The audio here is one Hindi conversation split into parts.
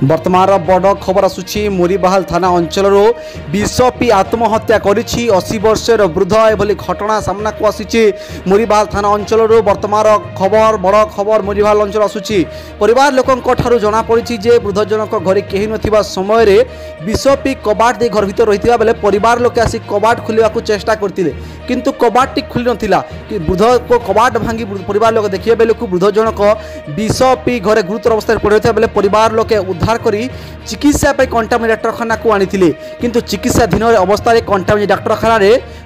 वर्तमान बड़ खबर आसुची मुरीबाहाल थाना अंचल विष पी आत्महत्या करिछि 80 वर्षर वृद्ध एभली घटना सामना को आसी मुरीबाहाल थाना अंचल वर्तमान खबर बड़ खबर मुरीबाहाल अंचल आसुची परिवार लोकों ठारू जना पड़ी जे वृद्ध जनक घरे कहीं नथिबा समय रे विष पी कबाट दे घर भीतर रहिथिबा बेले परिवार लोके आसी कबाट खोलिबा को चेष्टा करथिले किंतु कबाट टी खुली नथिला कि वृद्ध को कबाट भांगी परिवार लोक देखिए बेले को वृद्ध जनक विष पी घरे गुरुतर अवस्था पड़े बेले परिवार लोके उद्धार करी चिकित्सा कंटामिनी डाक्तखाना को आनी किंतु चिकित्साधीन अवस्था कंटामिनी डाक्तखाना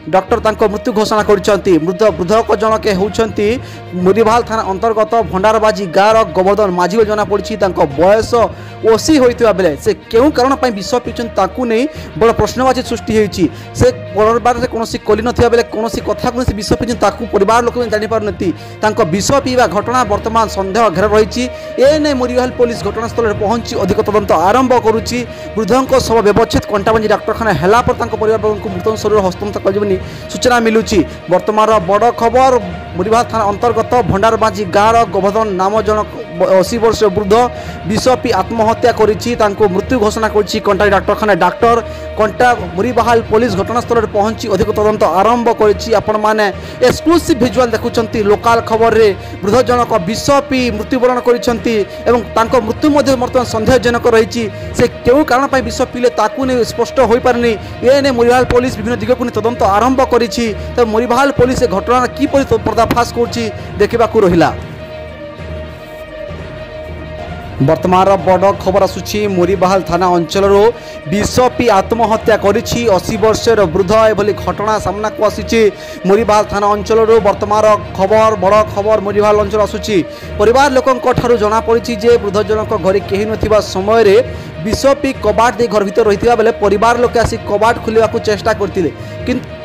डॉक्टर तांको मृत्यु घोषणा करछंती वृद्ध को जनके होउछंती मुरीबाहाल थाना अंतर्गत भंडारबाजी गाँव गोवर्धन माझी जना पड़ी बयस 80 होइतिबा बेले से केउ कारण पई विष पीछन ताकू नहीं बड़ प्रश्नवाची सृष्टि होइछि से परिवार से कोनोसी कोली नथिबा बेले कोनोसी कथा कोनोसी विष पीछन ताकू परिवार लोक जानि पारनती तांको विष पीवा घटना वर्तमान संदेह घेर रहिछि ए नै मुरीबाहाल पुलिस घटनास्थल पहुंची अधिक तदंत आरंभ करुछि वृद्धों शव व्यवच्छेद कंटामिनी डाक्तखाना हेला पर तांको परिवार को मृत शरीर हस्तांतर करबनी सूचना मिलुछि वर्तमान बड़ खबर मुरीबाहाल थाना अंतर्गत भंडारबाजी गाँव गोवर्धन नाम जनक 80 वर्ष वृद्ध विष पी आत्महत्या करिछि तांको मृत्यु घोषणा करिछि कंटामिनी डाक्तखाना डाक्टर कंटा मुरीबाहाल पुलिस घटनास्थल पहुंची अधिक तदंत आरंभ करिछि आपण माने एक्सक्लूसिव विजुअल देखुछंती लोकल खबर रे वृद्ध जनक विष पी मृत्युवरण करिछंती एवं तांको मृत्यु मध्ये वर्तमान संदेहजनक रहिछि से केउ कारण पई विष पीले ताकू ने स्पष्ट होई पारनी ए ने मुरीबाहाल पुलिस विभिन्न दिगकु तदंत आरंभ करिछि त मुरीबाहाल पुलिस ए घटना की परि पर्दाफाश करछि देखिबा को रहिला। वर्तमान बड़ खबर आसुची मुरीबाहाल थाना अंचल विष पी आत्महत्या करिछि 80 वर्षर वृद्ध एभली घटना सामना को आसी मुरीबाहाल थाना अंचल वर्तमान खबर बड़ खबर मुरीबाहाल अंचल आसुची परिवार लोकों ठारू जना पड़ी जे वृद्ध जनक घरे कहीं नथिबा समय रे विष पी कबाट दे घर भीतर रहिथिबा बेले परिवार लोके आसी कबाट खोलिबा को चेष्टा करथिले किंतु